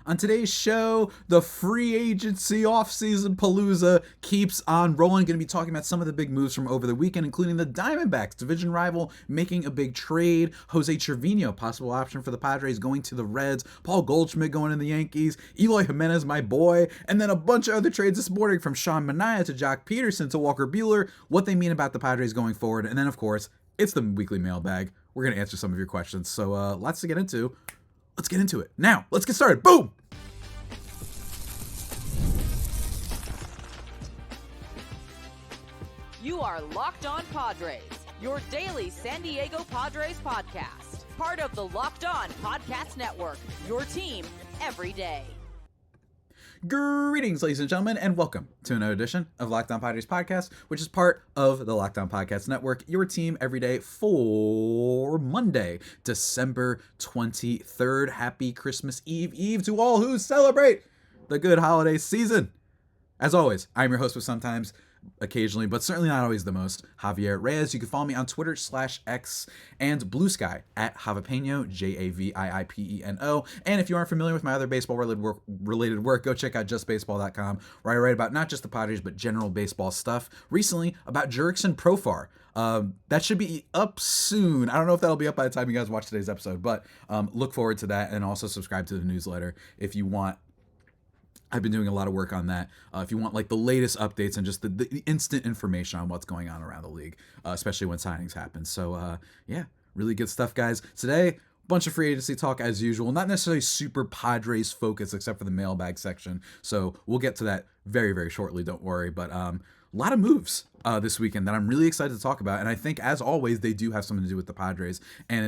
On today's show, the free agency offseason palooza keeps on rolling. Going to be talking about some of the big moves from over the weekend, including the Diamondbacks, division rival, making a big trade. Jose Trevino, possible option for the Padres, going to the Reds. Paul Goldschmidt going to the Yankees. Eloy Jimenez, my boy. And then a bunch of other trades this morning, from Sean Manaea to Joc Pederson to Walker Buehler, what they mean about the Padres going forward. And then, of course, it's the weekly mailbag. We're going to answer some of your questions. So lots to get into. Let's get into it. Now, let's get started. Boom! You are Locked On Padres, your daily San Diego Padres podcast. Part of the Locked On Podcast Network, your team every day. Greetings, ladies and gentlemen, and welcome to another edition of Locked On Padres podcast, which is part of the Locked On Podcast Network, your team every day, for Monday, December 23rd. Happy Christmas Eve to all who celebrate the good holiday season. As always, I'm your host with sometimes, occasionally, but certainly not always the most, Javier Arraez. You can follow me on Twitter /X and Blue Sky at Javipeno, Javiipeno. And if you aren't familiar with my other baseball related work, go check out justbaseball.com, where I write about not just the Padres, but general baseball stuff. Recently, about Jurickson Profar. That should be up soon. I don't know if that'll be up by the time you guys watch today's episode, but look forward to that, and also subscribe to the newsletter if you want. I've been doing a lot of work on that. If you want like the latest updates and just the instant information on what's going on around the league, especially when signings happen. So yeah, really good stuff, guys. Today, bunch of free agency talk as usual. Not necessarily super Padres focused, except for the mailbag section. So we'll get to that very, very shortly. Don't worry. But a lot of moves this weekend that I'm really excited to talk about. And I think, as always, they do have something to do with the Padres. And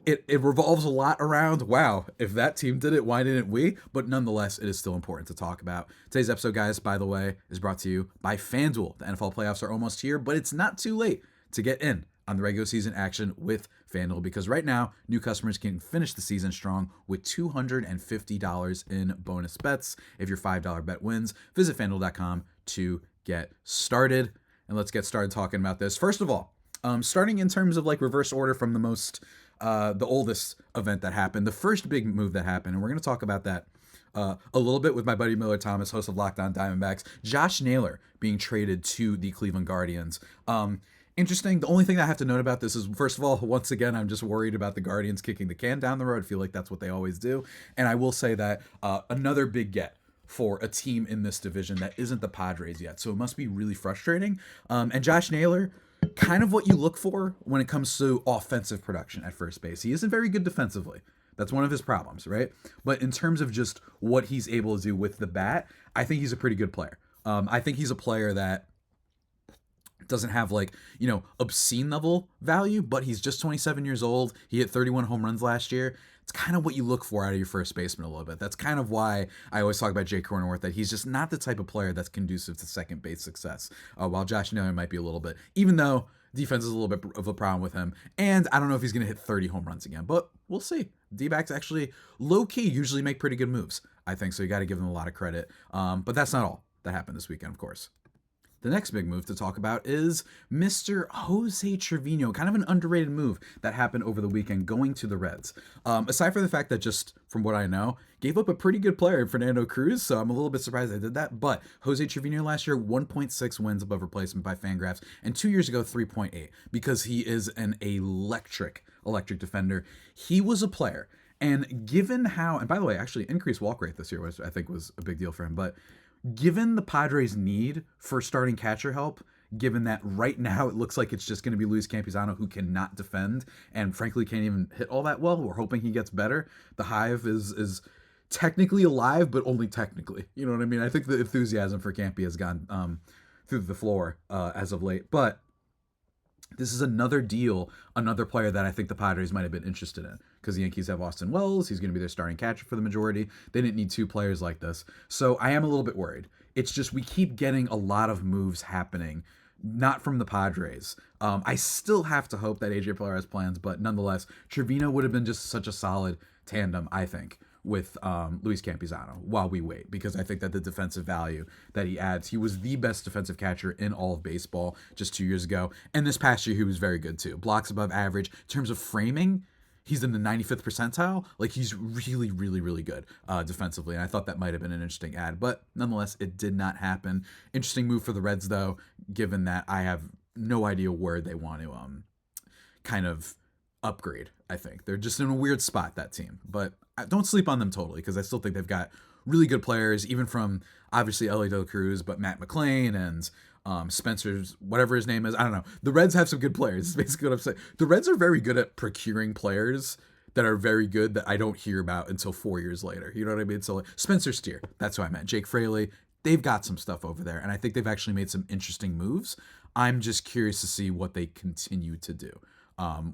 it revolves a lot around, wow, if that team did it, why didn't we? But nonetheless, it is still important to talk about. Today's episode, guys, by the way, is brought to you by FanDuel. The NFL playoffs are almost here, but it's not too late to get in on the regular season action with FanDuel, because right now, new customers can finish the season strong with $250 in bonus bets if your $5 bet wins. Visit FanDuel.com to get started. And let's get started talking about this. First of all, starting in terms of like reverse order from the oldest event that happened, the first big move that happened, and we're going to talk about that a little bit with my buddy Miller Thomas, host of Locked On Diamondbacks. Josh Naylor being traded to the Cleveland Guardians. Interesting. The only thing I have to note about this is, first of all, once again, I'm just worried about the Guardians kicking the can down the road. I feel like that's what they always do. And I will say that another big get for a team in this division that isn't the Padres yet. So it must be really frustrating. And Josh Naylor, kind of what you look for when it comes to offensive production at first base. He isn't very good defensively. That's one of his problems, right? But in terms of just what he's able to do with the bat, I think he's a pretty good player. I think he's a player that doesn't have obscene level value, but he's just 27 years old. He hit 31 home runs last year. It's kind of what you look for out of your first baseman a little bit. That's kind of why I always talk about Jake Cronenworth, that he's just not the type of player that's conducive to second base success. While Josh Naylor might be a little bit, even though defense is a little bit of a problem with him. And I don't know if he's going to hit 30 home runs again, but we'll see. D-backs actually low-key usually make pretty good moves, I think, so you got to give them a lot of credit. But that's not all that happened this weekend, of course. The next big move to talk about is Mr. Jose Trevino, kind of an underrated move that happened over the weekend, going to the Reds. Aside from the fact that, just from what I know, gave up a pretty good player in Fernando Cruz, so I'm a little bit surprised they did that. But Jose Trevino last year, 1.6 wins above replacement by Fangraphs, and 2 years ago, 3.8, because he is an electric defender. He was a player, and given how, and by the way, actually increased walk rate this year, which I think was a big deal for him, but given the Padres' need for starting catcher help, given that right now it looks like it's just going to be Luis Campusano, who cannot defend and frankly can't even hit all that well. We're hoping he gets better. The Hive is technically alive, but only technically. You know what I mean? I think the enthusiasm for Campy has gone through the floor as of late. But this is another deal, another player that I think the Padres might have been interested in, because the Yankees have Austin Wells. He's going to be their starting catcher for the majority. They didn't need two players like this. So I am a little bit worried. It's just we keep getting a lot of moves happening, not from the Padres. I still have to hope that AJ Preller has plans, but nonetheless, Trevino would have been just such a solid tandem, I think, with Luis Campusano while we wait, because I think that the defensive value that he adds, he was the best defensive catcher in all of baseball just 2 years ago. And this past year, he was very good too. Blocks above average. In terms of framing, he's in the 95th percentile. Like, he's really, really, really good defensively. And I thought that might have been an interesting ad. But nonetheless, it did not happen. Interesting move for the Reds, though, given that I have no idea where they want to kind of upgrade. I think they're just in a weird spot, that team. But don't sleep on them totally, because I still think they've got really good players, even from obviously Elly De La Cruz, but Matt McClain and Spencer's, whatever his name is. I don't know. The Reds have some good players. Is basically what I'm saying. The Reds are very good at procuring players that are very good that I don't hear about until 4 years later. You know what I mean? So like Spencer Steer, that's who I meant. Jake Fraley, they've got some stuff over there, and I think they've actually made some interesting moves. I'm just curious to see what they continue to do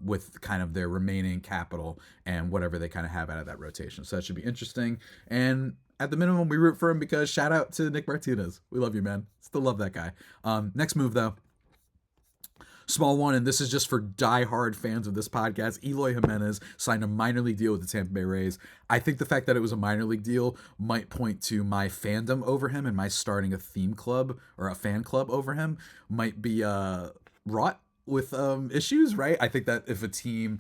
with kind of their remaining capital and whatever they kind of have out of that rotation. So that should be interesting. And at the minimum, we root for him because shout out to Nick Martinez. We love you, man. Still love that guy. Next move, though. Small one, and this is just for diehard fans of this podcast. Eloy Jimenez signed a minor league deal with the Tampa Bay Rays. I think the fact that it was a minor league deal might point to my fandom over him, and my starting a theme club or a fan club over him might be wrought with issues, right? I think that if a team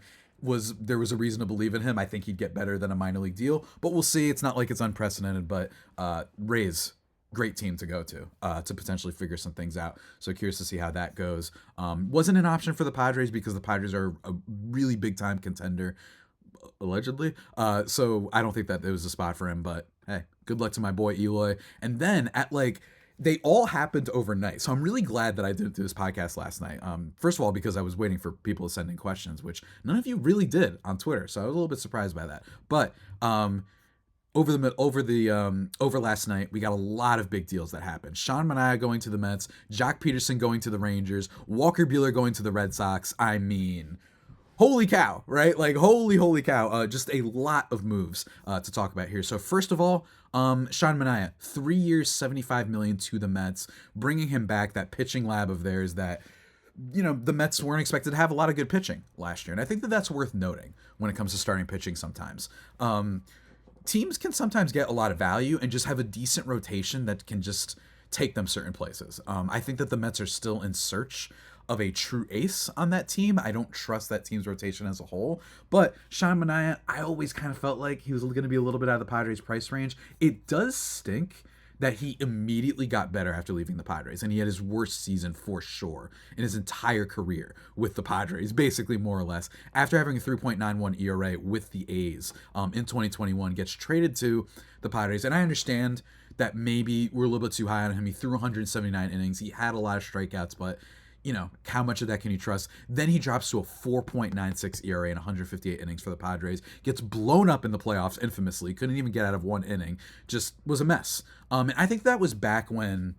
there was a reason to believe in him, I think he'd get better than a minor league deal. But we'll see. It's not like it's unprecedented, but Rays, great team to go to potentially figure some things out. So curious to see how that goes. Wasn't an option for the Padres because the Padres are a really big time contender, allegedly. So I don't think that there was a spot for him, but hey, good luck to my boy Eloy. And then they all happened overnight. So I'm really glad that I didn't do this podcast last night. First of all, because I was waiting for people to send in questions, which none of you really did on Twitter. So I was a little bit surprised by that. But over last night, we got a lot of big deals that happened. Sean Manaea going to the Mets, Joc Pederson going to the Rangers, Walker Buehler going to the Red Sox. I mean, holy cow, right? Like, holy cow. Just a lot of moves to talk about here. So first of all, Sean Manaea, 3 years, $75 million to the Mets, bringing him back, that pitching lab of theirs that, you know, the Mets weren't expected to have a lot of good pitching last year. And I think that that's worth noting when it comes to starting pitching sometimes. Teams can sometimes get a lot of value and just have a decent rotation that can just take them certain places. I think that the Mets are still in search of a true ace on that team. I don't trust that team's rotation as a whole, but Sean Manaea, I always kind of felt like he was going to be a little bit out of the Padres price range. It does stink that he immediately got better after leaving the Padres, and he had his worst season for sure in his entire career with the Padres, basically more or less, after having a 3.91 ERA with the A's in 2021, gets traded to the Padres. And I understand that maybe we're a little bit too high on him. He threw 179 innings. He had a lot of strikeouts, but you know, how much of that can you trust? Then he drops to a 4.96 ERA in 158 innings for the Padres, gets blown up in the playoffs infamously, couldn't even get out of one inning, just was a mess. And I think that was back when,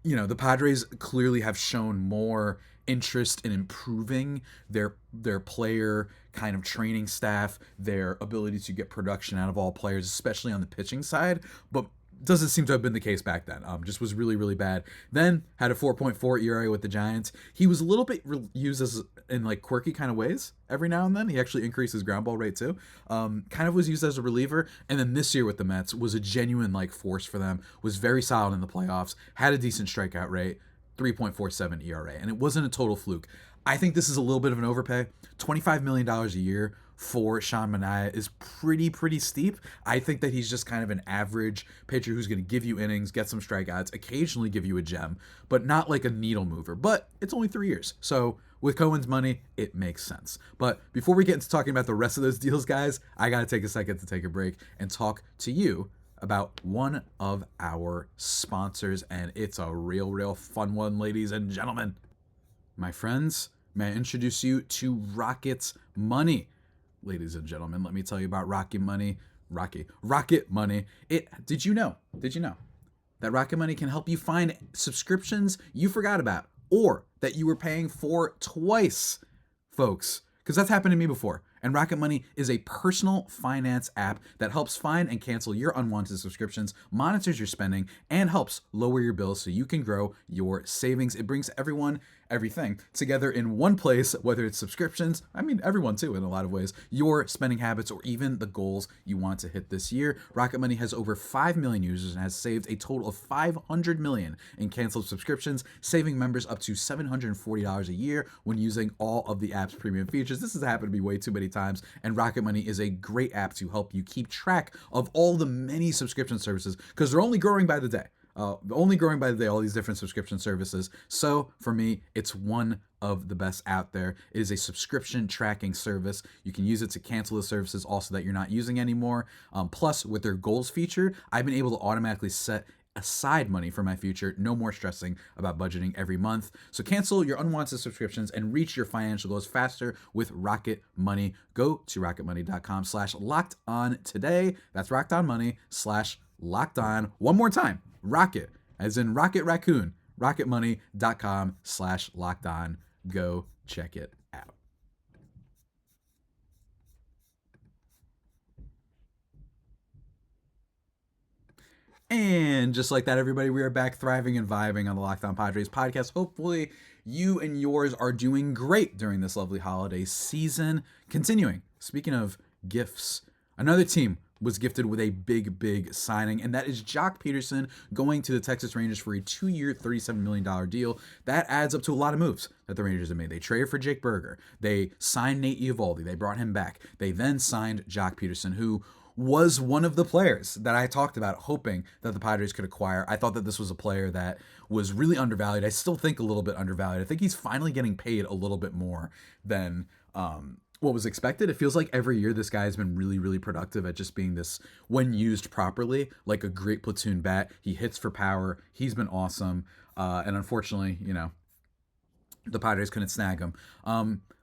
you know, the Padres clearly have shown more interest in improving their player kind of training staff, their ability to get production out of all players, especially on the pitching side, but doesn't seem to have been the case back then. Just was really, really bad. Then had a 4.4 ERA with the Giants. He was a little bit used as in like quirky kind of ways every now and then. He actually increased his ground ball rate too. Kind of was used as a reliever. And then this year with the Mets was a genuine like force for them. Was very solid in the playoffs. Had a decent strikeout rate. 3.47 ERA. And it wasn't a total fluke. I think this is a little bit of an overpay. $25 million a year for Sean Manaea is pretty steep. I think that he's just kind of an average pitcher who's going to give you innings, get some strikeouts, occasionally give you a gem, but not like a needle mover. But it's only 3 years. So with Cohen's money, it makes sense. But before we get into talking about the rest of those deals, guys, I got to take a second to take a break and talk to you about one of our sponsors. And it's a real fun one, ladies and gentlemen. My friends, may I introduce you to Rocket Money. Ladies and gentlemen, let me tell you about Rocket Money. Rocket Money. Did you know that Rocket Money can help you find subscriptions you forgot about or that you were paying for twice, folks? Because that's happened to me before. And Rocket Money is a personal finance app that helps find and cancel your unwanted subscriptions, monitors your spending, and helps lower your bills so you can grow your savings. It brings everyone everything together in one place, whether it's subscriptions, I mean, everyone too, in a lot of ways, your spending habits, or even the goals you want to hit this year. Rocket Money has over 5 million users and has saved a total of $500 million in canceled subscriptions, saving members up to $740 a year when using all of the app's premium features. This has happened to me way too many times, and Rocket Money is a great app to help you keep track of all the many subscription services, because they're only growing by the day. All these different subscription services. So for me, it's one of the best out there. It is a subscription tracking service. You can use it to cancel the services also that you're not using anymore. Plus, with their goals feature, I've been able to automatically set aside money for my future. No more stressing about budgeting every month. So cancel your unwanted subscriptions and reach your financial goals faster with Rocket Money. Go to rocketmoney.com/locked-on today. That's rockedonmoney/locked-on. One more time. Rocket, as in Rocket Raccoon. rocketmoney.com/locked-on. Go check it out. And just like that, everybody, we are back thriving and vibing on the Locked On Padres podcast. Hopefully, you and yours are doing great during this lovely holiday season. Continuing, speaking of gifts, another team was gifted with a big signing, and that is Joc Pederson going to the Texas Rangers for a 2-year, $37 million deal. That adds up to a lot of moves that the Rangers have made. They traded for Jake Burger. They signed Nate Eovaldi. They brought him back. They then signed Joc Pederson, who was one of the players that I talked about hoping that the Padres could acquire. I thought that this was a player that was really undervalued. I still think a little bit undervalued. I think he's finally getting paid a little bit more than what was expected. It feels like every year this guy has been really productive at just being this, when used properly, like a great platoon bat. He hits for power. He's been awesome. And unfortunately, the Padres couldn't snag him.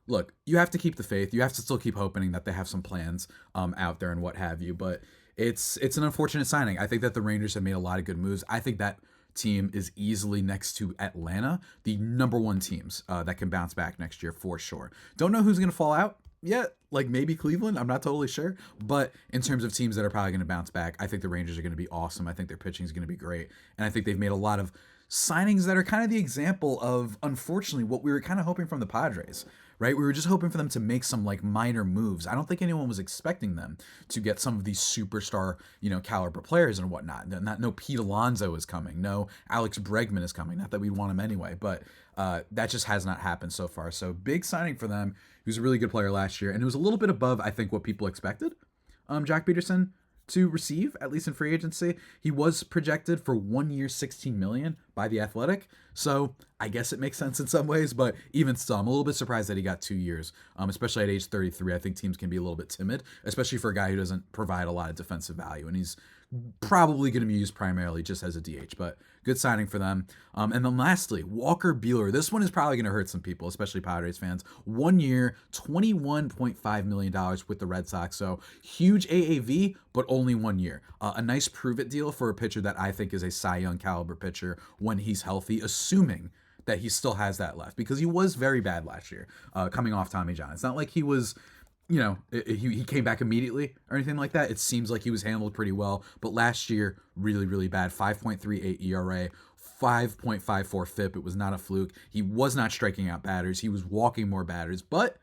Look, you have to keep the faith. You have to still keep hoping that they have some plans out there and what have you. But it's an unfortunate signing. I think that the Rangers have made a lot of good moves. I think that team is easily, next to Atlanta, the number one teams that can bounce back next year for sure. Don't know who's going to fall out yet. Like maybe Cleveland. I'm not totally sure. But in terms of teams that are probably going to bounce back, I think the Rangers are going to be awesome. I think their pitching is going to be great. And I think they've made a lot of signings that are kind of the example of, unfortunately, what we were kind of hoping from the Padres, right? We were just hoping for them to make some like minor moves. I don't think anyone was expecting them to get some of these superstar, caliber players and whatnot. No Pete Alonso is coming. No Alex Bregman is coming. Not that we want him anyway, but that just has not happened so far. So big signing for them. He was a really good player last year, and it was a little bit above, I think, what people expected Joc Pederson to receive, at least in free agency. He was projected for 1 year, $16 million by The Athletic. So I guess it makes sense in some ways, but even still, I'm a little bit surprised that he got 2 years, especially at age 33. I think teams can be a little bit timid, especially for a guy who doesn't provide a lot of defensive value. And he's probably going to be used primarily just as a DH, but good signing for them. And then lastly, Walker Buehler. This one is probably going to hurt some people, especially Padres fans. 1 year, $21.5 million with the Red Sox. So huge AAV, but only 1 year. A nice prove-it deal for a pitcher that I think is a Cy Young caliber pitcher when he's healthy, assuming that he still has that left, because he was very bad last year, coming off Tommy John. It's not like he was, he came back immediately or anything like that. It seems like he was handled pretty well, but last year, really bad. 5.38 ERA, 5.54 FIP. It was not a fluke. He was not striking out batters. He was walking more batters, but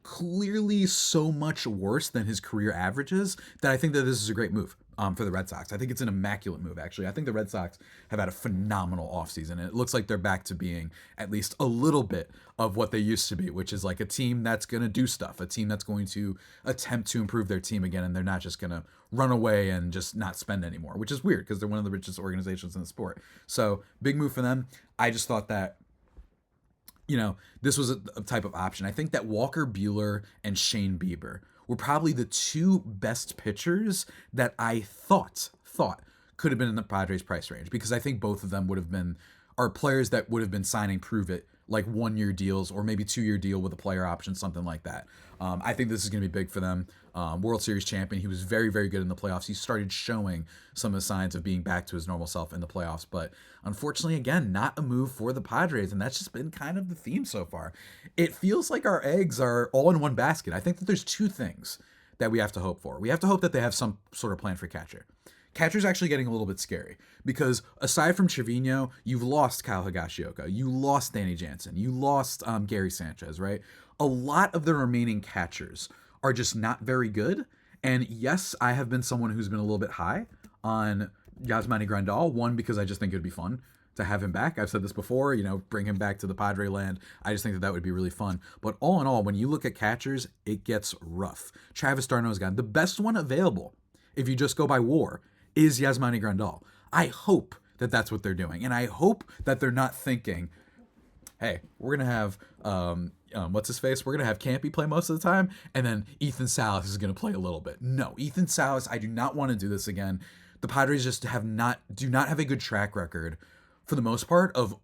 clearly so much worse than his career averages that I think that this is a great move for the Red Sox. I think it's an immaculate move, actually. I think the Red Sox have had a phenomenal offseason, and it looks like they're back to being at least a little bit of what they used to be, which is like a team that's going to do stuff, a team that's going to attempt to improve their team again, and they're not just going to run away and just not spend anymore, which is weird because they're one of the richest organizations in the sport. So big move for them. I just thought that this was a type of option. I think that Walker Buehler and Shane Bieber were probably the two best pitchers that I thought could have been in the Padres price range, because I think both of them are players that would have been signing prove it, like 1 year deals or maybe 2 year deal with a player option, something like that. I think this is going to be big for them. World Series champion. He was very good in the playoffs. He started showing some of the signs of being back to his normal self in the playoffs, but unfortunately, again, not a move for the Padres, and that's just been kind of the theme so far. It feels like our eggs are all in one basket. I think that there's two things that we have to hope for. We have to hope that they have some sort of plan for catcher. catcher's actually getting a little bit scary because aside from Trevino, you've lost Kyle Higashioka, you lost Danny Jansen, you lost Gary Sanchez, right? A lot of the remaining catchers are just not very good. And yes, I have been someone who's been a little bit high on Yasmani Grandal. One, because I just think it'd be fun to have him back. I've said this before, bring him back to the Padre land. I just think that would be really fun. But all in all, when you look at catchers, it gets rough. Travis d'Arnaud's gone. The best one available, if you just go by WAR, is Yasmani Grandal. I hope that that's what they're doing. And I hope that they're not thinking, hey, we're going to have, what's his face? We're going to have Campy play most of the time, and then Ethan Salas is going to play a little bit. No, Ethan Salas, I do not want to do this again. The Padres just do not have a good track record, for the most part, of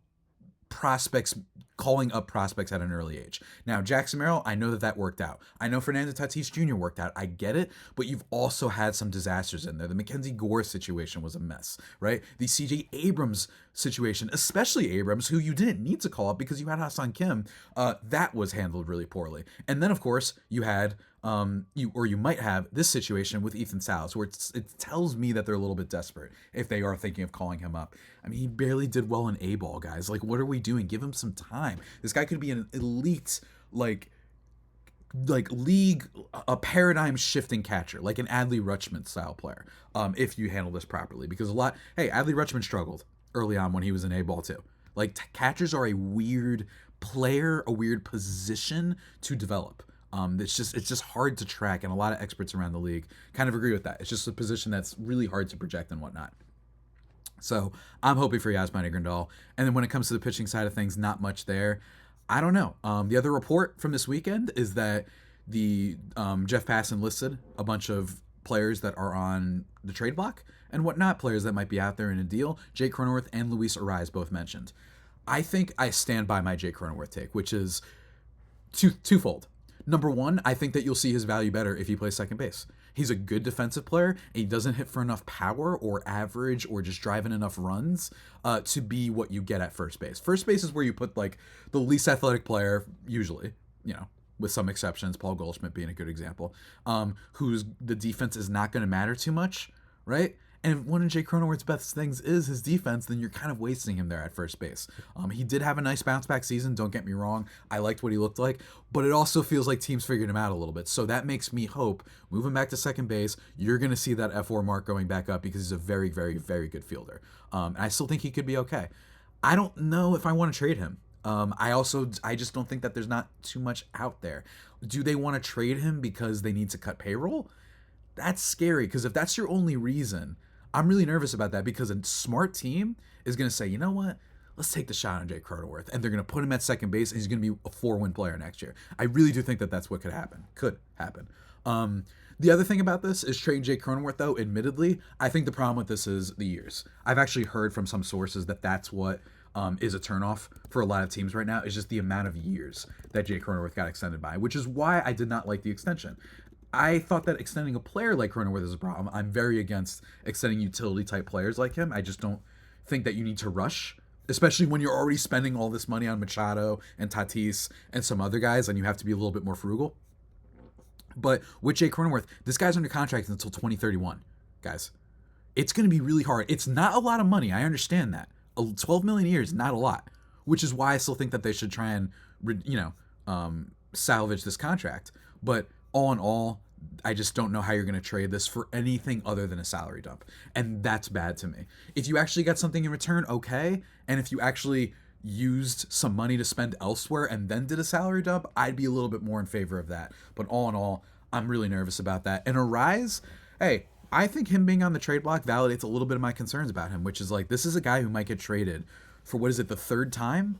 prospects calling up prospects at an early age. Now, Jackson Merrill, I know that worked out. I know Fernando Tatis Jr. worked out. I get it, but you've also had some disasters in there. The Mackenzie Gore situation was a mess, right? The CJ Abrams situation, especially Abrams, who you didn't need to call up because you had Ha-Seong Kim, that was handled really poorly. And then, of course, you had you might have this situation with Ethan Salas, where it tells me that they're a little bit desperate if they are thinking of calling him up. I mean, he barely did well in A-ball, guys. Like, what are we doing? Give him some time. This guy could be an elite, like league, a paradigm shifting catcher, like an Adley Rutschman style player, if you handle this properly. Because Adley Rutschman struggled early on when he was in A-ball too. Like, catchers are a weird player, a weird position to develop. It's just hard to track, and a lot of experts around the league kind of agree with that. It's just a position that's really hard to project and whatnot. So I'm hoping for Yasmani Grandal. And then when it comes to the pitching side of things, not much there. I don't know. The other report from this weekend is that the Jeff Passan listed a bunch of players that are on the trade block and whatnot, players that might be out there in a deal. Jake Cronenworth and Luis Arraez both mentioned. I think I stand by my Jake Cronenworth take, which is twofold. Number one, I think that you'll see his value better if he plays second base. He's a good defensive player, and he doesn't hit for enough power or average or just driving enough runs to be what you get at first base. First base is where you put like the least athletic player, usually, with some exceptions, Paul Goldschmidt being a good example, whose the defense is not going to matter too much, right? And if one of Jay Cronenworth's best things is his defense, then you're kind of wasting him there at first base. He did have a nice bounce back season, don't get me wrong. I liked what he looked like, but it also feels like teams figured him out a little bit. So that makes me hope, moving back to second base, you're going to see that F4 mark going back up because he's a very, very, very good fielder. And I still think he could be okay. I don't know if I want to trade him. I just don't think that there's not too much out there. Do they want to trade him because they need to cut payroll? That's scary, because if that's your only reason, I'm really nervous about that, because a smart team is going to say, you know what, let's take the shot on Jake Cronenworth, and they're going to put him at second base, and he's going to be a 4-win player next year. I really do think that that's what could happen. The other thing about this is trading Jake Cronenworth, though, admittedly, I think the problem with this is the years. I've actually heard from some sources that that's what is a turnoff for a lot of teams right now, is just the amount of years that Jake Cronenworth got extended by, which is why I did not like the extension. I thought that extending a player like Cronenworth is a problem. I'm very against extending utility-type players like him. I just don't think that you need to rush, especially when you're already spending all this money on Machado and Tatis and some other guys, and you have to be a little bit more frugal. But with Jake Cronenworth, this guy's under contract until 2031, guys. It's going to be really hard. It's not a lot of money. I understand that. 12 million a year is not a lot, which is why I still think that they should try and, salvage this contract. But all in all, I just don't know how you're going to trade this for anything other than a salary dump. And that's bad to me. If you actually got something in return, okay. And if you actually used some money to spend elsewhere and then did a salary dump, I'd be a little bit more in favor of that. But all in all, I'm really nervous about that. And Arraez, hey, I think him being on the trade block validates a little bit of my concerns about him, which is like, this is a guy who might get traded for, what is it, the third time?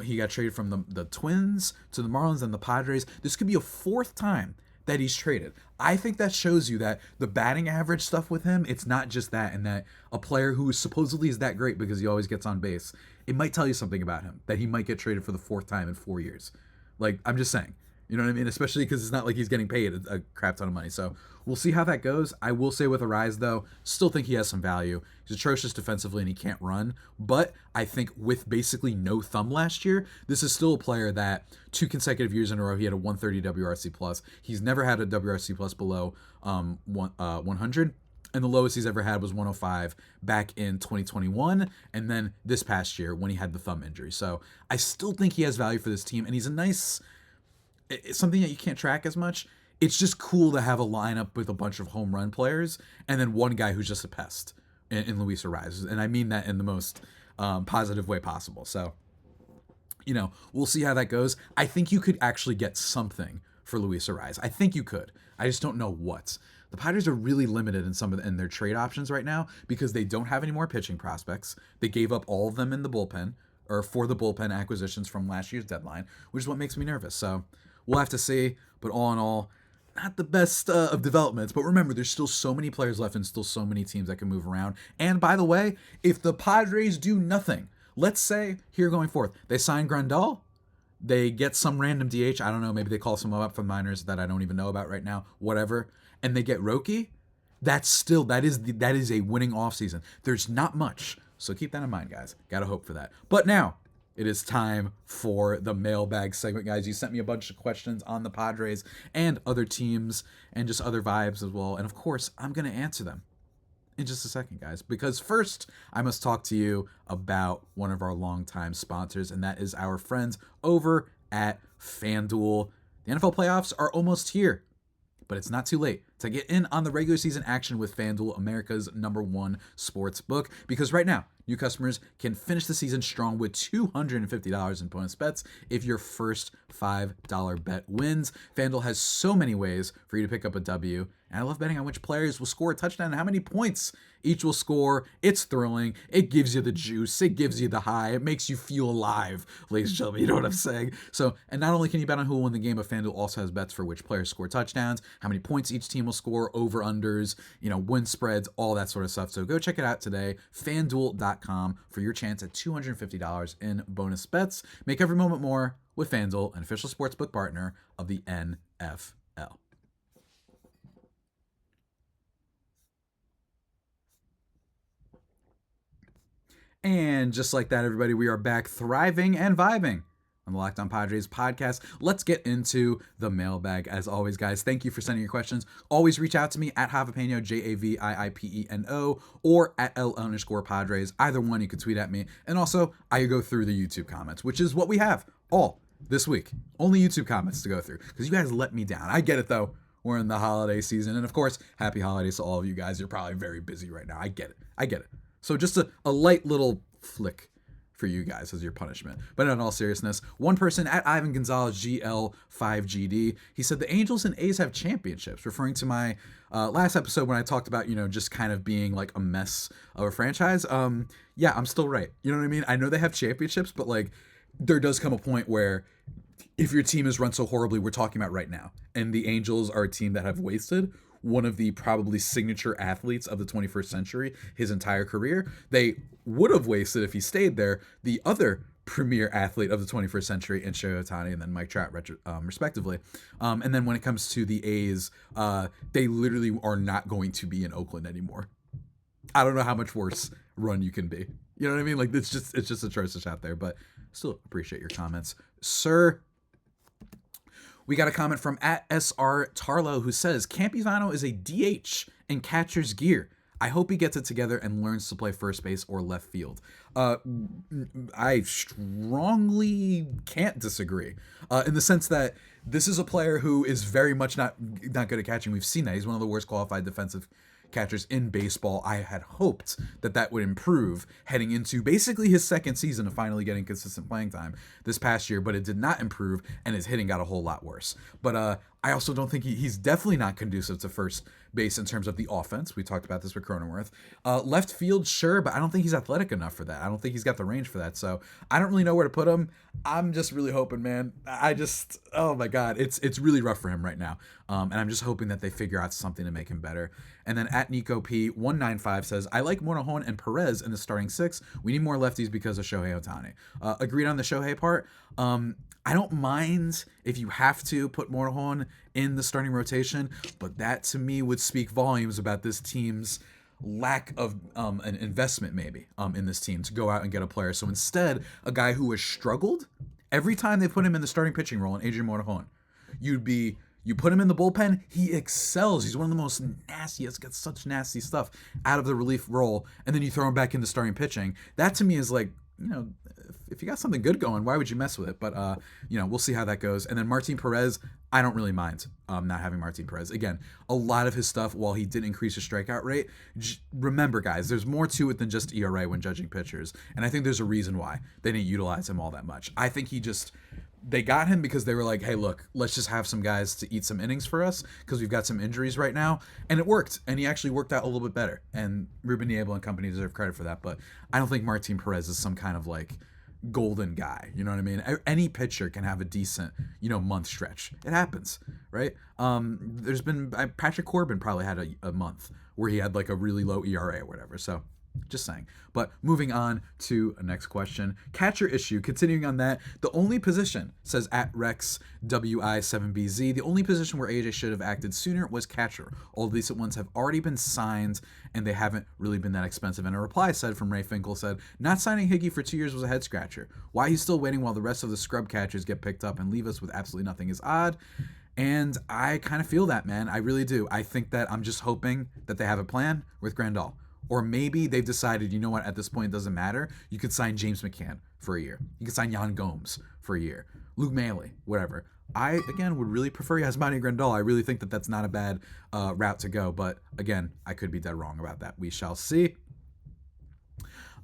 He got traded from the Twins to the Marlins and the Padres. This could be a fourth time that he's traded. I think that shows you that the batting average stuff with him, it's not just that, and that a player who supposedly is that great because he always gets on base, it might tell you something about him, that he might get traded for the fourth time in 4 years. Like, I'm just saying. You know what I mean? Especially because it's not like he's getting paid a crap ton of money. So we'll see how that goes. I will say with Arraez, though, still think he has some value. He's atrocious defensively and he can't run. But I think with basically no thumb last year, this is still a player that 2 consecutive years in a row, he had a 130 WRC+. He's never had a WRC+ below 100. And the lowest he's ever had was 105 back in 2021, and then this past year when he had the thumb injury. So I still think he has value for this team, and he's a nice, it's something that you can't track as much. It's just cool to have a lineup with a bunch of home run players and then one guy who's just a pest in Luis Arraez. And I mean that in the most positive way possible. So, we'll see how that goes. I think you could actually get something for Luis Arraez. I think you could. I just don't know what. The Padres are really limited in their trade options right now because they don't have any more pitching prospects. They gave up all of them in the bullpen, or for the bullpen acquisitions from last year's deadline, which is what makes me nervous. So we'll have to see. But all in all, not the best of developments. But remember, there's still so many players left and still so many teams that can move around. And by the way, if the Padres do nothing, let's say here going forth, they sign Grandal, they get some random DH. I don't know. Maybe they call someone up from minors that I don't even know about right now. Whatever. And they get Roki. That is a winning offseason. There's not much. So keep that in mind, guys. Gotta hope for that. But now it is time for the mailbag segment, guys. You sent me a bunch of questions on the Padres and other teams and just other vibes as well. And of course, I'm going to answer them in just a second, guys, because first I must talk to you about one of our longtime sponsors, and that is our friends over at FanDuel. The NFL playoffs are almost here, but it's not too late to get in on the regular season action with FanDuel, America's #1 sports book, because right now, new customers can finish the season strong with $250 in bonus bets if your first $5 bet wins. FanDuel has so many ways for you to pick up a W, and I love betting on which players will score a touchdown and how many points each will score. It's thrilling. It gives you the juice. It gives you the high. It makes you feel alive, ladies and gentlemen. You know what I'm saying? So, and not only can you bet on who will win the game, but FanDuel also has bets for which players score touchdowns, how many points each team will score, over-unders, win spreads, all that sort of stuff. So go check it out today, FanDuel.com, for your chance at $250 in bonus bets. Make every moment more with FanDuel, an official sportsbook partner of the NFL. And just like that, everybody, we are back thriving and vibing on the Locked On Padres podcast. Let's get into the mailbag. As always, guys, thank you for sending your questions. Always reach out to me at Javipeno, JAVIIPENO, or at L_Padres. Either one, you can tweet at me. And also, I go through the YouTube comments, which is what we have all this week. Only YouTube comments to go through, because you guys let me down. I get it, though. We're in the holiday season. And of course, happy holidays to all of you guys. You're probably very busy right now. I get it. So just a light little flick for you guys as your punishment. But in all seriousness, one person at Ivan Gonzalez GL5GD, he said the Angels and A's have championships, referring to my last episode when I talked about, just kind of being like a mess of a franchise. Yeah, I'm still right. You know what I mean? I know they have championships, but like there does come a point where if your team is run so horribly, we're talking about right now, and the Angels are a team that have wasted one of the probably signature athletes of the 21st century his entire career. They would have wasted, if he stayed there, the other premier athlete of the 21st century in Shohei Ohtani and then Mike Trout, respectively. And then when it comes to the A's, they literally are not going to be in Oakland anymore. I don't know how much worse run you can be. You know what I mean? Like it's just atrocious out there, but still appreciate your comments, sir. We got a comment from at SR Tarlo who says, Campuzano is a DH in catcher's gear. I hope he gets it together and learns to play first base or left field. I strongly can't disagree in the sense that this is a player who is very much not good at catching. We've seen that. He's one of the worst qualified defensive catchers in baseball. I had hoped that would improve heading into basically his second season of finally getting consistent playing time this past year, but it did not improve, and his hitting got a whole lot worse. But I also don't think he's definitely not conducive to first base in terms of the offense. We talked about this with Cronenworth. Left field, sure, but I don't think he's athletic enough for that. I don't think he's got the range for that. So I don't really know where to put him. I'm just really hoping, man. Oh my God, it's really rough for him right now. And I'm just hoping that they figure out something to make him better. And then at Nico P195 says, I like Monahan and Perez in the starting six. We need more lefties because of Shohei Ohtani. Agreed on the Shohei part. I don't mind if you have to put Monahan in the starting rotation, but that to me would speak volumes about this team's lack of an investment maybe in this team to go out and get a player. So instead, a guy who has struggled every time they put him in the starting pitching role in Adrian Monahan, you'd be You put him in the bullpen, he excels. He's one of the most nastiest, gets such nasty stuff out of the relief role, and then you throw him back into starting pitching. That to me is like, if you got something good going, why would you mess with it? But, we'll see how that goes. And then Martin Perez, I don't really mind not having Martin Perez. Again, a lot of his stuff, while he did increase his strikeout rate, remember, guys, there's more to it than just ERA when judging pitchers. And I think there's a reason why they didn't utilize him all that much. I think they got him because they were like, hey, look, let's just have some guys to eat some innings for us because we've got some injuries right now. And it worked. And he actually worked out a little bit better. And Ruben Niebla and company deserve credit for that. But I don't think Martin Perez is some kind of like golden guy. You know what I mean? Any pitcher can have a decent, month stretch. It happens, right? There's been Patrick Corbin probably had a month where he had like a really low ERA or whatever. So just saying. But moving on to a next question. Catcher issue. Continuing on that, the only position, says at Rex WI7BZ, the only position where AJ should have acted sooner was catcher. All the decent ones have already been signed, and they haven't really been that expensive. And a reply said from Ray Finkel said, not signing Higgy for 2 years was a head scratcher. Why he's still waiting while the rest of the scrub catchers get picked up and leave us with absolutely nothing is odd. And I kind of feel that, man. I really do. I think that I'm just hoping that they have a plan with Grandal. Or maybe they've decided, you know what, at this point it doesn't matter. You could sign James McCann for a year. You could sign Yan Gomes for a year. Luke Mailey, whatever. I, again, would really prefer Yasmani Grandal. I really think that that's not a bad route to go. But, again, I could be dead wrong about that. We shall see.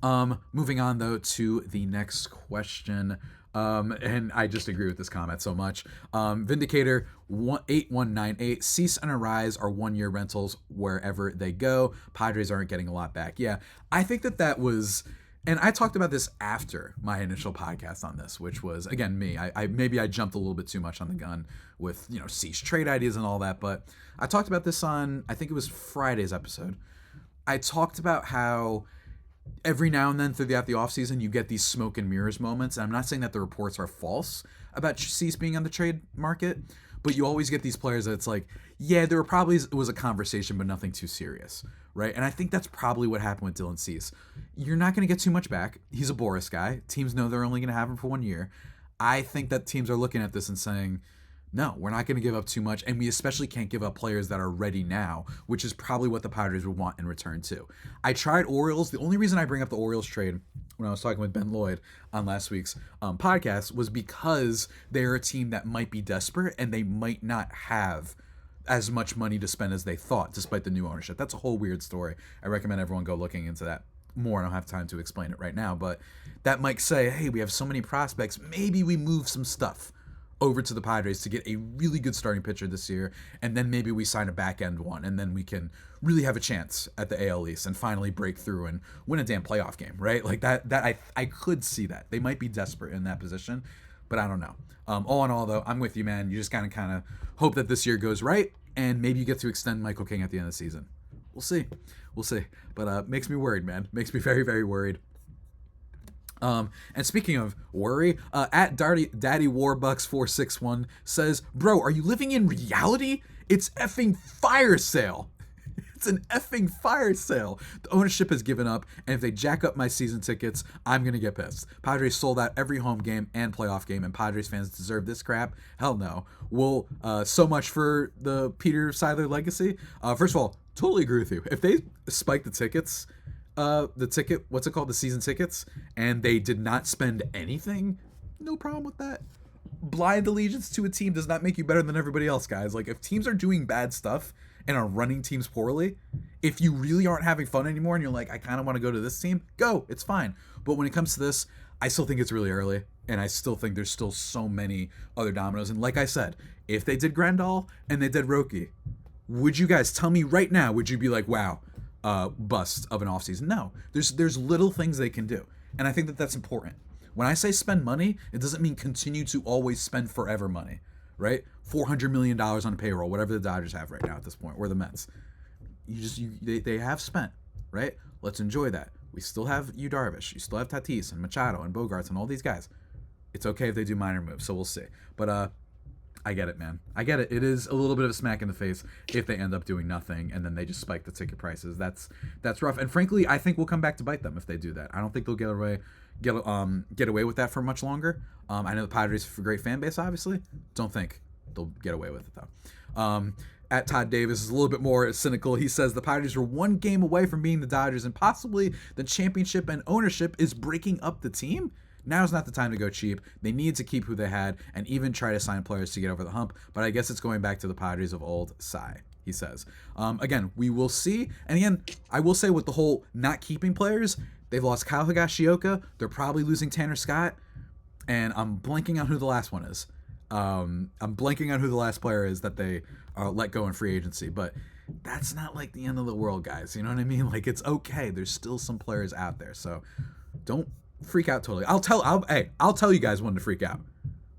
Moving on, though, to the next question. And I just agree with this comment so much. Vindicator 8198, Cease and Arraez are 1-year rentals wherever they go. Padres aren't getting a lot back. Yeah, I think that was, and I talked about this after my initial podcast on this, which was, again, me. Maybe I jumped a little bit too much on the gun with, Cease trade ideas and all that, but I talked about this on, I think it was Friday's episode. I talked about how every now and then throughout the offseason, you get these smoke and mirrors moments. And I'm not saying that the reports are false about Cease being on the trade market, but you always get these players that it's like, yeah, it was a conversation, but nothing too serious, right? And I think that's probably what happened with Dylan Cease. You're not going to get too much back. He's a Boris guy. Teams know they're only going to have him for 1 year. I think that teams are looking at this and saying, no, we're not going to give up too much, and we especially can't give up players that are ready now, which is probably what the Padres would want in return too. I tried Orioles. The only reason I bring up the Orioles trade when I was talking with Ben Lloyd on last week's podcast was because they're a team that might be desperate and they might not have as much money to spend as they thought, despite the new ownership. That's a whole weird story. I recommend everyone go looking into that more. I don't have time to explain it right now, but that might say, hey, we have so many prospects, maybe we move some stuff over to the Padres to get a really good starting pitcher this year, and then maybe we sign a back end one, and then we can really have a chance at the AL East and finally break through and win a damn playoff game, right? Like that I could see that. They might be desperate in that position, but I don't know. All in all, though, I'm with you, man. You just kind of hope that this year goes right, and maybe you get to extend Michael King at the end of the season. We'll see. But makes me worried, man. Makes me very, very worried. And speaking of worry, at Daddy Warbucks 461 says, bro, are you living in reality? It's effing fire sale. It's an effing fire sale. The ownership has given up, and if they jack up my season tickets, I'm going to get pissed. Padres sold out every home game and playoff game, and Padres fans deserve this crap? Hell no. Well, so much for the Peter Seidler legacy. First of all, totally agree with you. If they spike the tickets, the season tickets, and they did not spend anything, no problem with that. Blind allegiance to a team does not make you better than everybody else, guys. Like, if teams are doing bad stuff and are running teams poorly, if you really aren't having fun anymore and you're like, I kind of want to go to this team, go, it's fine. But when it comes to this, I still think it's really early, and I still think there's still so many other dominoes. And like I said, if they did Grandal and they did Roki, would you guys tell me right now, would you be like, wow, bust of an offseason? No, there's little things they can do, and I think that that's important. When I say spend money, it doesn't mean continue to always spend forever money, right? $400 million on payroll, whatever the Dodgers have right now at this point, or the Mets. They have spent, right? Let's enjoy that. We still have Yu Darvish, you still have Tatis and Machado and Bogarts and all these guys. It's okay if they do minor moves, so we'll see. But I get it, man. I get it. It is a little bit of a smack in the face if they end up doing nothing and then they just spike the ticket prices. That's rough. And frankly, I think we'll come back to bite them if they do that. I don't think they'll get away with that for much longer. I know the Padres have a great fan base, obviously. Don't think they'll get away with it though. At Todd Davis is a little bit more cynical. He says the Padres are one game away from being the Dodgers, and possibly the championship and ownership is breaking up the team. Now's not the time to go cheap. They need to keep who they had and even try to sign players to get over the hump. But I guess it's going back to the Padres of old. Sigh, he says. Again, we will see. And again, I will say with the whole not keeping players, they've lost Kyle Higashioka. They're probably losing Tanner Scott. And I'm blanking on who the last one is. I'm blanking on who the last player is that they let go in free agency, but that's not like the end of the world, guys. You know what I mean? Like, it's okay. There's still some players out there, so don't freak out totally. I'll tell you guys when to freak out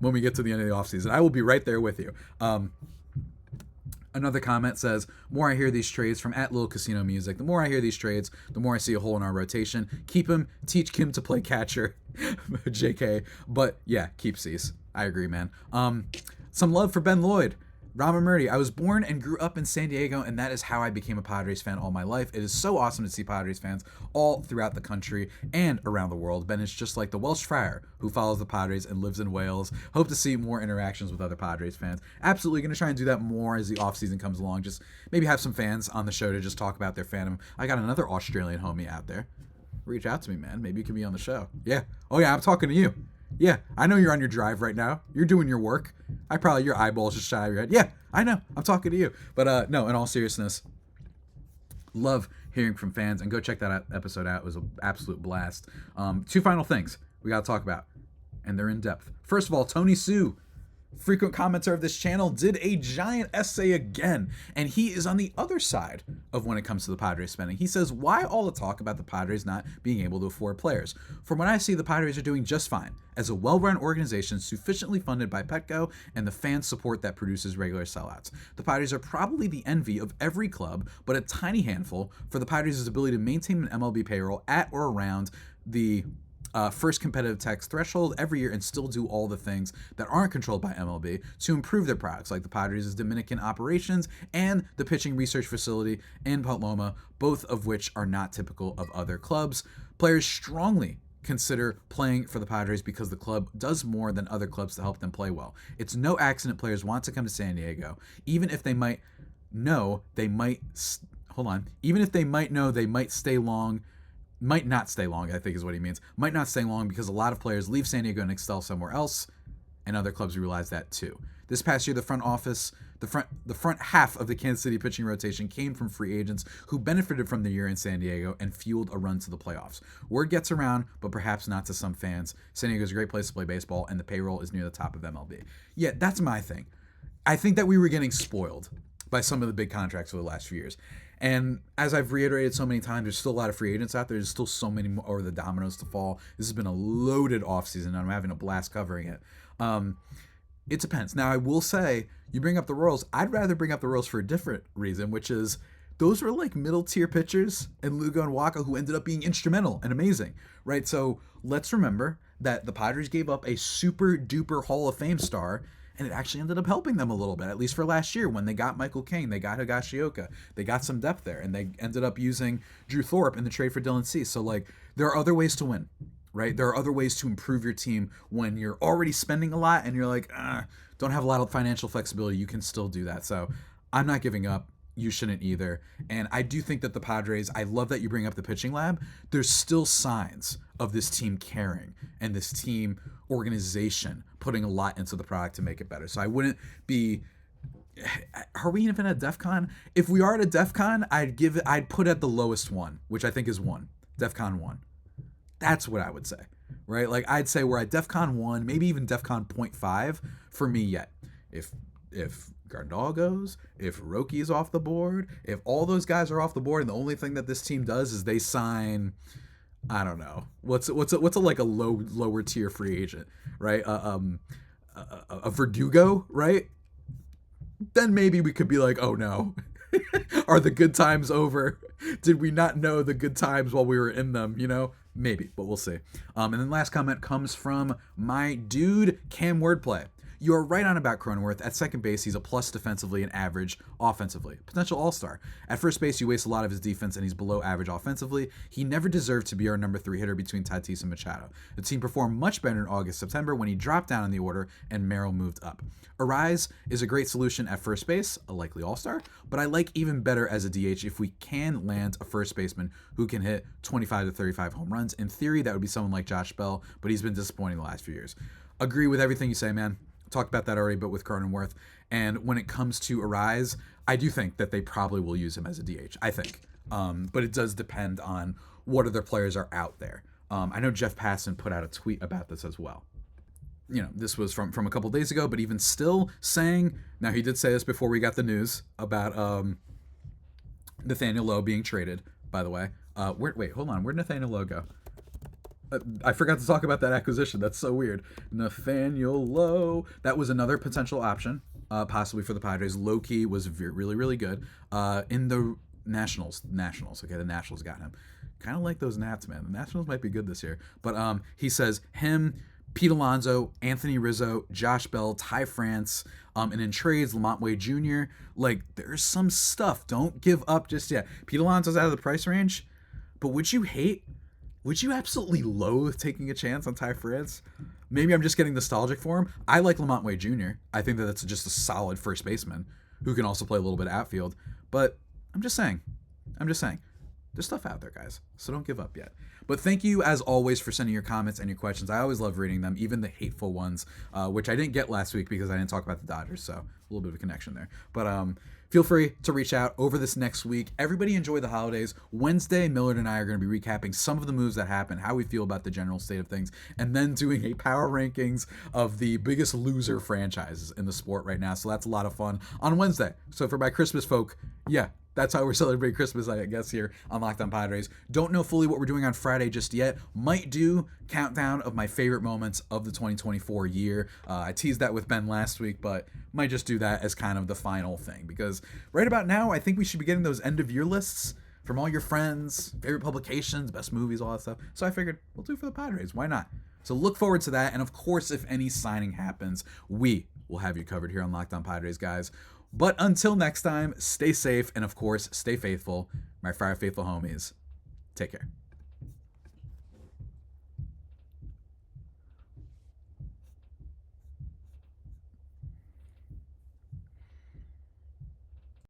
when we get to the end of the offseason. I will be right there with you. Another comment says, more I hear these trades from @LilCasinoMusic, the more I hear these trades, the more I see a hole in our rotation. Keep him, teach Kim to play catcher. JK. But yeah, keep Cease. I agree, man. Some love for Ben Lloyd. Rama Murdy, I was born and grew up in San Diego, and that is how I became a Padres fan all my life. It is so awesome to see Padres fans all throughout the country and around the world. Ben is just like the Welsh friar who follows the Padres and lives in Wales. Hope to see more interactions with other Padres fans. Absolutely going to try and do that more as the offseason comes along. Just maybe have some fans on the show to just talk about their fandom. I got another Australian homie out there. Reach out to me, man. Maybe you can be on the show. Yeah. Oh, yeah, I'm talking to you. Yeah, I know you're on your drive right now. You're doing your work. Your eyeballs just shy of your head. Yeah, I know. I'm talking to you. But no, in all seriousness, love hearing from fans. And go check that episode out. It was an absolute blast. Two final things we got to talk about. And they're in depth. First of all, Tony Sue, frequent commenter of this channel, did a giant essay again. And he is on the other side of when it comes to the Padres spending. He says, why all the talk about the Padres not being able to afford players? From what I see, the Padres are doing just fine as a well-run organization sufficiently funded by Petco and the fan support that produces regular sellouts. The Padres are probably the envy of every club, but a tiny handful for the Padres' ability to maintain an MLB payroll at or around the first competitive tax threshold every year and still do all the things that aren't controlled by MLB to improve their products, like the Padres' Dominican operations and the pitching research facility in Paloma, both of which are not typical of other clubs. Players strongly consider playing for the Padres because the club does more than other clubs to help them play well. It's no accident players want to come to San Diego, even if they might know they might even if they might know they might not stay long, I think is what he means. Might not stay long because a lot of players leave San Diego and excel somewhere else, and other clubs realize that too. This past year, the front half of the Kansas City pitching rotation came from free agents who benefited from the year in San Diego and fueled a run to the playoffs. Word gets around, but perhaps not to some fans. San Diego is a great place to play baseball, and the payroll is near the top of MLB. Yeah, that's my thing. I think that we were getting spoiled by some of the big contracts over the last few years. And as I've reiterated so many times, there's still a lot of free agents out there. There's still so many more of the dominoes to fall. This has been a loaded offseason, and I'm having a blast covering it. It depends. Now, I will say, you bring up the Royals. I'd rather bring up the Royals for a different reason, which is those were like middle-tier pitchers in Lugo and Waka who ended up being instrumental and amazing, right? So let's remember that the Padres gave up a super-duper Hall of Fame star, and it actually ended up helping them a little bit, at least for last year when they got Michael King, they got Higashioka, they got some depth there, and they ended up using Drew Thorpe in the trade for Dylan Cease. So, like, there are other ways to win, right? There are other ways to improve your team when you're already spending a lot and you're like, don't have a lot of financial flexibility. You can still do that. So I'm not giving up. You shouldn't either. And I do think that the Padres, I love that you bring up the pitching lab. There's still signs of this team caring and this team organization putting a lot into the product to make it better. So I wouldn't be, are we even at DEF CON? If we are at a DEF CON, I'd put at the lowest one, which I think is 1, DEF CON 1. That's what I would say, right? Like, I'd say we're at DEF CON 1, maybe even DEF CON 0.5 for me yet. If Gardal goes, if Roki is off the board, if all those guys are off the board, and the only thing that this team does is they sign, I don't know, what's like a lower tier free agent, right? A Verdugo, right? Then maybe we could be like, oh no, are the good times over? Did we not know the good times while we were in them? You know, maybe, but we'll see. And then last comment comes from my dude Cam Wordplay. you're right on about Cronenworth. At second base, he's a plus defensively and average offensively. Potential all-star. At first base, you waste a lot of his defense and he's below average offensively. He never deserved to be our number 3 hitter between Tatis and Machado. The team performed much better in August, September when he dropped down in the order and Merrill moved up. Arraez is a great solution at first base, a likely all-star, but I like even better as a DH if we can land a first baseman who can hit 25 to 35 home runs. In theory, that would be someone like Josh Bell, but he's been disappointing the last few years. Agree with everything you say, man. Talked about that already, but with Cronenworth. And when it comes to Arraez, I do think that they probably will use him as a DH. I think. But it does depend on what other players are out there. I know Jeff Passan put out a tweet about this as well. This was from a couple days ago, but even still saying, now he did say this before we got the news about Nathaniel Lowe being traded, by the way. Wait, hold on. Where'd Nathaniel Lowe go? I forgot to talk about that acquisition. That's so weird. Nathaniel Lowe. That was another potential option, possibly for the Padres. Low-key was really, really good. In the Nationals. Okay, the Nationals got him. Kind of like those Nats, man. The Nationals might be good this year. But he says him, Pete Alonso, Anthony Rizzo, Josh Bell, Ty France, and in trades, Lamont Wade Jr. Like, there's some stuff. Don't give up just yet. Pete Alonso's out of the price range, but would you absolutely loathe taking a chance on Ty France? Maybe I'm just getting nostalgic for him. I like Lamont Wade Jr. I think that that's just a solid first baseman who can also play a little bit of outfield. But I'm just saying. There's stuff out there, guys. So don't give up yet. But thank you, as always, for sending your comments and your questions. I always love reading them, even the hateful ones, which I didn't get last week because I didn't talk about the Dodgers, so a little bit of a connection there. But feel free to reach out over this next week. Everybody enjoy the holidays. Wednesday, Millard and I are going to be recapping some of the moves that happened, how we feel about the general state of things, and then doing a power rankings of the biggest loser franchises in the sport right now. So that's a lot of fun on Wednesday. So for my Christmas folk, yeah, that's how we're celebrating Christmas, I guess, here on Locked On Padres. Don't know fully what we're doing on Friday just yet. Might do countdown of my favorite moments of the 2024 year. I teased that with Ben last week, but might just do that as kind of the final thing. Because right about now, I think we should be getting those end-of-year lists from all your friends, favorite publications, best movies, all that stuff. So I figured we'll do it for the Padres. Why not? So look forward to that. And of course, if any signing happens, we will have you covered here on Locked On Padres, guys. But until next time, stay safe and, of course, stay faithful. My Fire Faithful homies, take care.